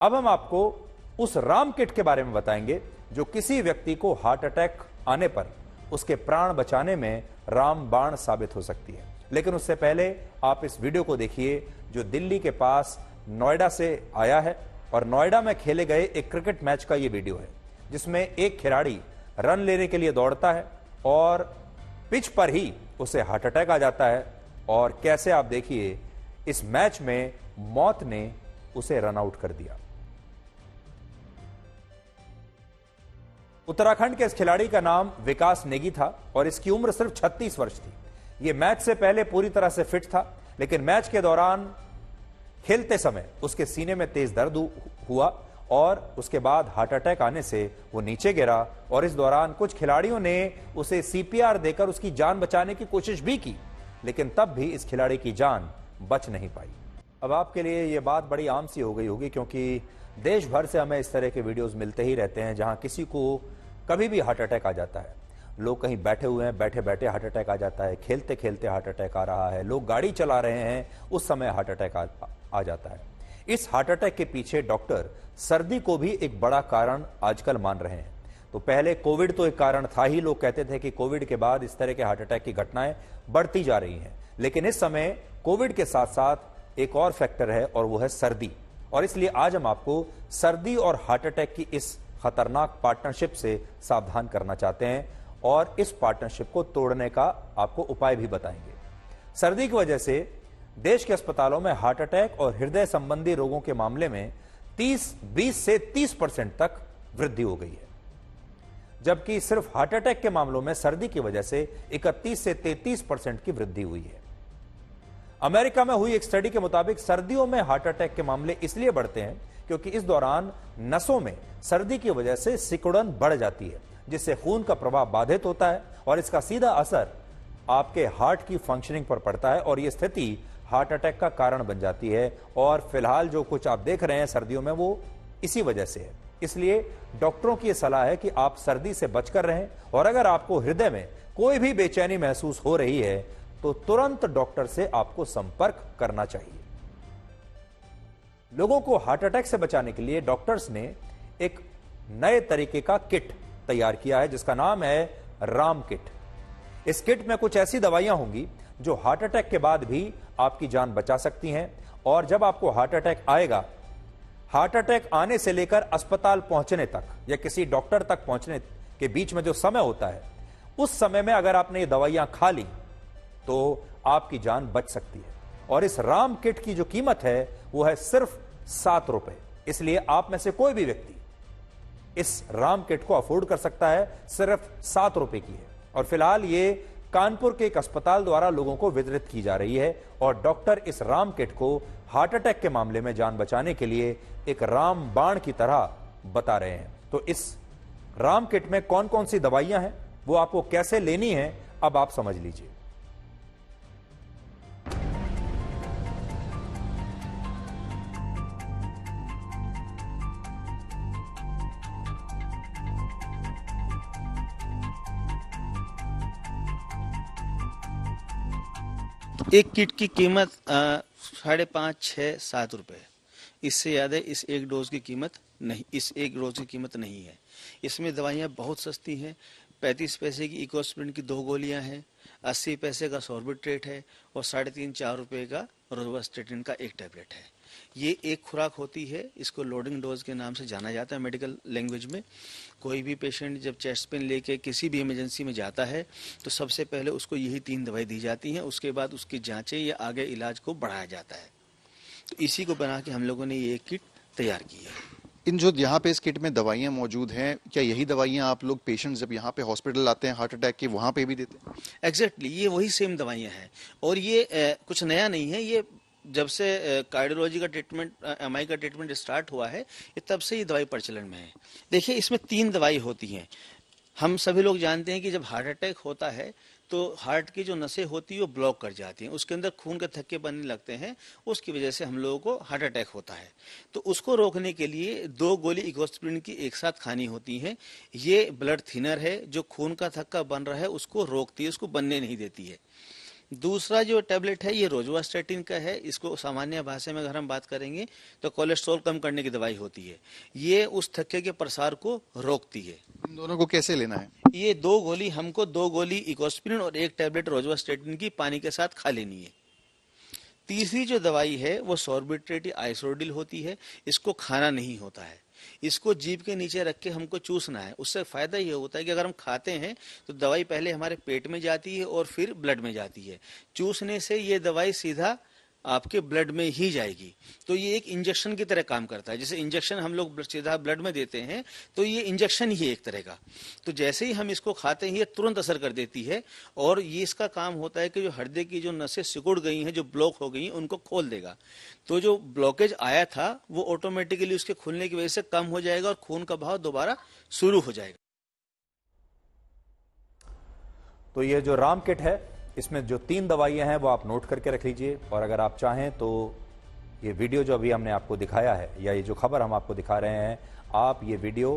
अब हम आपको उस राम किट के बारे में बताएंगे जो किसी व्यक्ति को हार्ट अटैक आने पर उसके प्राण बचाने में रामबाण साबित हो सकती है। लेकिन उससे पहले आप इस वीडियो को देखिए जो दिल्ली के पास नोएडा से आया है और नोएडा में खेले गए एक क्रिकेट मैच का यह वीडियो है जिसमें एक खिलाड़ी रन लेने के लिए दौड़ता है और पिच पर ही उसे हार्ट अटैक आ जाता है और कैसे आप देखिए इस मैच में मौत ने उसे रन आउट कर दिया। उत्तराखंड के इस खिलाड़ी का नाम विकास नेगी था और इसकी उम्र सिर्फ 36 वर्ष थी। यह मैच से पहले पूरी तरह से फिट था, लेकिन मैच के दौरान खेलते समय उसके सीने में तेज दर्द हुआ और उसके बाद हार्ट अटैक आने से वो नीचे गिरा और इस दौरान कुछ खिलाड़ियों ने उसे सीपीआर देकर उसकी जान बचाने की कोशिश भी की, लेकिन तब भी इस खिलाड़ी की जान बच नहीं पाई। अब आपके लिए यह बात बड़ी आम सी हो गई होगी क्योंकि देश भर से हमें इस तरह के वीडियोस मिलते ही रहते हैं जहां किसी को कभी भी हार्ट अटैक आ जाता है। लोग कहीं बैठे हुए हैं, बैठे बैठे हार्ट अटैक आ जाता है, खेलते खेलते हार्ट अटैक आ रहा है, लोग गाड़ी चला रहे हैं उस समय हार्ट अटैक आ जाता है। इस हार्ट अटैक के पीछे डॉक्टर सर्दी को भी एक बड़ा कारण आजकल मान रहे हैं। तो पहले कोविड तो एक कारण था ही, लोग कहते थे कि कोविड के बाद इस तरह के हार्ट अटैक की घटनाएं बढ़ती जा रही हैं, लेकिन इस समय कोविड के साथ साथ एक और फैक्टर है और वो है सर्दी। और इसलिए आज हम आपको सर्दी और हार्ट अटैक की इस खतरनाक पार्टनरशिप से सावधान करना चाहते हैं और इस पार्टनरशिप को तोड़ने का आपको उपाय भी बताएंगे। सर्दी की वजह से देश के अस्पतालों में हार्ट अटैक और हृदय संबंधी रोगों के मामले में 20 से 30% तक वृद्धि हो गई है, जबकि सिर्फ हार्ट अटैक के मामलों में सर्दी की वजह से 31 से 33% की वृद्धि हुई है। अमेरिका में हुई एक स्टडी के मुताबिक सर्दियों में हार्ट अटैक के मामले इसलिए बढ़ते हैं क्योंकि इस दौरान नसों में सर्दी की वजह से सिकुड़न बढ़ जाती है, जिससे खून का प्रवाह बाधित होता है और इसका सीधा असर आपके हार्ट की फंक्शनिंग पर पड़ता है और यह स्थिति हार्ट अटैक का कारण बन जाती है। और फिलहाल जो कुछ आप देख रहे हैं सर्दियों में वो इसी वजह से है। इसलिए डॉक्टरों की सलाह है कि आप सर्दी से बचकर रहें और अगर आपको हृदय में कोई भी बेचैनी महसूस हो रही है तो तुरंत डॉक्टर से आपको संपर्क करना चाहिए। लोगों को हार्ट अटैक से बचाने के लिए डॉक्टर्स ने एक नए तरीके का किट तैयार किया है जिसका नाम है राम किट। इस किट में कुछ ऐसी दवाइयां होंगी जो हार्ट अटैक के बाद भी आपकी जान बचा सकती हैं और जब आपको हार्ट अटैक आएगा, हार्ट अटैक आने से लेकर अस्पताल पहुंचने तक या किसी डॉक्टर तक पहुंचने के बीच में जो समय होता है, उस समय में अगर आपने ये दवाइयां खा ली तो आपकी जान बच सकती है। और इस राम किट की जो कीमत है वो है सिर्फ 7 रुपए। इसलिए आप में से कोई भी व्यक्ति इस राम किट को अफोर्ड कर सकता है, सिर्फ 7 रुपए की है। और फिलहाल ये कानपुर के एक अस्पताल द्वारा लोगों को वितरित की जा रही है और डॉक्टर इस राम किट को हार्ट अटैक के मामले में जान बचाने के लिए एक राम बाण की तरह बता रहे हैं। तो इस राम किट में कौन कौन सी दवाइयां हैं, वो आपको कैसे लेनी है, अब आप समझ लीजिए। एक किट की कीमत 5.5, 6, 7 रुपए। इससे ज्यादा इस एक डोज की कीमत नहीं है। इसमें दवाइयाँ बहुत सस्ती हैं। 35 पैसे की इकोस्प्रिन की 2 गोलियां हैं, 80 पैसे का सॉर्बिट्रेट है और 3.5-4 रुपए का रोवास्टेटिन का एक टैबलेट है। ये एक खुराक होती है, इसको लोडिंग डोज के नाम से जाना जाता है मेडिकल लैंग्वेज में। कोई भी पेशेंट जब चेस्ट पेन लेके किसी भी इमरजेंसी में जाता है तो सबसे पहले उसको यही 3 दवाई दी जाती हैं, उसके बाद उसकी जांचें या आगे इलाज को बढ़ाया जाता है। तो इसी को बना के हम लोगों ने ये किट तैयार की है। इन जो यहाँ पे इस किट में दवाइयाँ मौजूद हैं, क्या यही दवाइयाँ आप लोग पेशेंट जब यहाँ पे हॉस्पिटल आते हैं हार्ट अटैक के, वहाँ पे भी देते हैं? एग्जैक्टली, ये वही सेम दवाइयाँ हैं और ये कुछ नया नहीं है। ये जब से कार्डियोलॉजी का ट्रीटमेंट, एमआई का ट्रीटमेंट स्टार्ट हुआ है, ये तब से ये दवाई प्रचलन में है। देखिए, इसमें 3 दवाई होती हैं। हम सभी लोग जानते हैं कि जब हार्ट अटैक होता है तो हार्ट की जो नसें होती है वो ब्लॉक कर जाती हैं, उसके अंदर खून के थक्के बनने लगते हैं, उसकी वजह से हम लोगों को हार्ट अटैक होता है। तो उसको रोकने के लिए 2 गोली इकोस्प्रिन की एक साथ खानी होती हैं। ये ब्लड थिनर है, जो खून का थक्का बन रहा है उसको रोकती है, उसको बनने नहीं देती है। दूसरा जो टैबलेट है ये रोजुवास्टेटिन का है। इसको सामान्य भाषा में अगर हम बात करेंगे तो कोलेस्ट्रॉल कम करने की दवाई होती है। ये उस थक्के के प्रसार को रोकती है। इन दोनों को कैसे लेना है? ये 2 गोली हमको 2 गोली इकोस्प्रिन और 1 टैबलेट रोजुवास्टेटिन की पानी के साथ खा लेनी है। तीसरी जो दवाई है वो सॉर्बिट्रेट आइसोडिल होती है। इसको खाना नहीं होता है, इसको जीभ के नीचे रख के हमको चूसना है। उससे फायदा ये होता है कि अगर हम खाते हैं तो दवाई पहले हमारे पेट में जाती है और फिर ब्लड में जाती है। चूसने से ये दवाई सीधा आपके ब्लड में ही जाएगी। तो ये एक इंजेक्शन की तरह काम करता है। जैसे इंजेक्शन हम लोग सीधा ब्लड में देते हैं तो ये इंजेक्शन ही एक तरह का। तो जैसे ही हम इसको खाते हैं ये तुरंत असर कर देती है और ये इसका काम होता है कि जो हृदय की जो नसें सिकुड़ गई हैं, जो ब्लॉक हो गई हैं, उनको खोल देगा। तो जो ब्लॉकेज आया था वो ऑटोमेटिकली उसके खुलने की वजह से कम हो जाएगा और खून का बहाव दोबारा शुरू हो जाएगा। तो ये जो राम किट है इसमें जो 3 दवाइयां हैं वो आप नोट करके रख लीजिए। और अगर आप चाहें तो ये वीडियो जो अभी हमने आपको दिखाया है या ये जो खबर हम आपको दिखा रहे हैं, आप ये वीडियो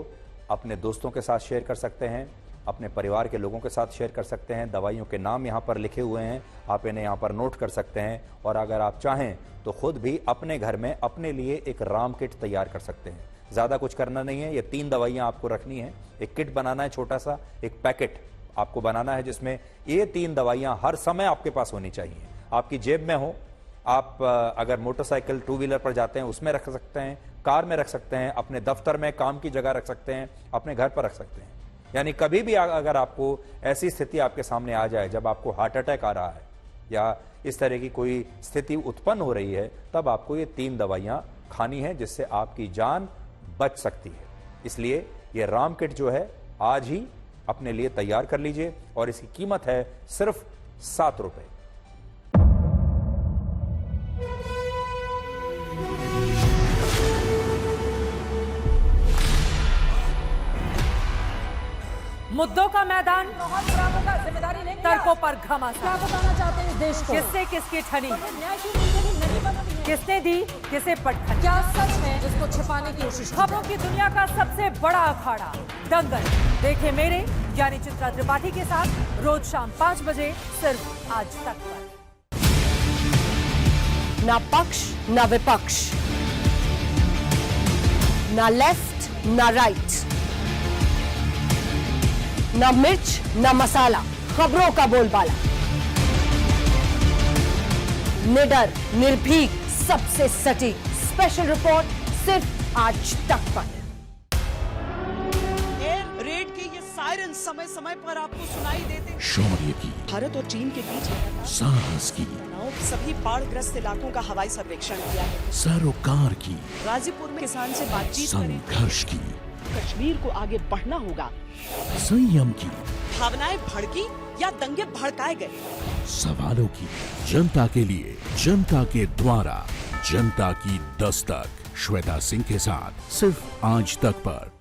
अपने दोस्तों के साथ शेयर कर सकते हैं, अपने परिवार के लोगों के साथ शेयर कर सकते हैं। दवाइयों के नाम यहाँ पर लिखे हुए हैं, आप इन्हें यहाँ पर नोट कर सकते हैं। और अगर आप चाहें तो खुद भी अपने घर में अपने लिए एक राम किट तैयार कर सकते हैं। ज़्यादा कुछ करना नहीं है, ये 3 दवाइयाँ आपको रखनी है। एक किट बनाना है, छोटा सा एक पैकेट आपको बनाना है जिसमें ये 3 दवाइयां हर समय आपके पास होनी चाहिए, आपकी जेब में हो। आप अगर मोटरसाइकिल 2 व्हीलर पर जाते हैं उसमें रख सकते हैं, कार में रख सकते हैं, अपने दफ्तर में काम की जगह रख सकते हैं, अपने घर पर रख सकते हैं। यानी कभी भी अगर आपको ऐसी स्थिति आपके सामने आ जाए जब आपको हार्ट अटैक आ रहा है या इस तरह की कोई स्थिति उत्पन्न हो रही है, तब आपको ये 3 दवाइयां खानी है जिससे आपकी जान बच सकती है। इसलिए ये राम किट जो है आज ही अपने लिए तैयार कर लीजिए और इसकी कीमत है सिर्फ 7 रुपए। मुद्दों का मैदान, जिम्मेदारी नहीं, तर्कों पर घमासान। क्या बताना चाहते हैं इस देश को? किससे किसकी ठनी, न्याय की जिंदगी नहीं बदली है। किसने दी किसे पटखनी। क्या सच है जिसको छिपाने की कोशिश की? खबरों की दुनिया का सबसे बड़ा अखाड़ा दंगल देखे मेरे यानी चित्रा त्रिपाठी के साथ रोज शाम 5 बजे सिर्फ आज तक पर। ना पक्ष ना विपक्ष, ना लेफ्ट ना राइट, ना मिर्च ना मसाला, खबरों का बोलबाला, निडर निर्भीक सबसे सटीक स्पेशल रिपोर्ट सिर्फ आज तक पर। एयर रेड के ये सायरन समय समय पर आपको सुनाई देते। शौर्य की, भारत और चीन के बीच साहस की, सभी बाढ़ग्रस्त इलाकों का हवाई सर्वेक्षण किया है। सरोकार की, गाजीपुर में किसान से बातचीत करें। संघर्ष की, कश्मीर को आगे बढ़ना होगा। संयम की, भावनाएं भड़की या दंगे भड़काए गए। सवालों की, जनता के लिए, जनता के द्वारा, जनता की दस्तक। श्वेता सिंह के साथ सिर्फ आज तक पर।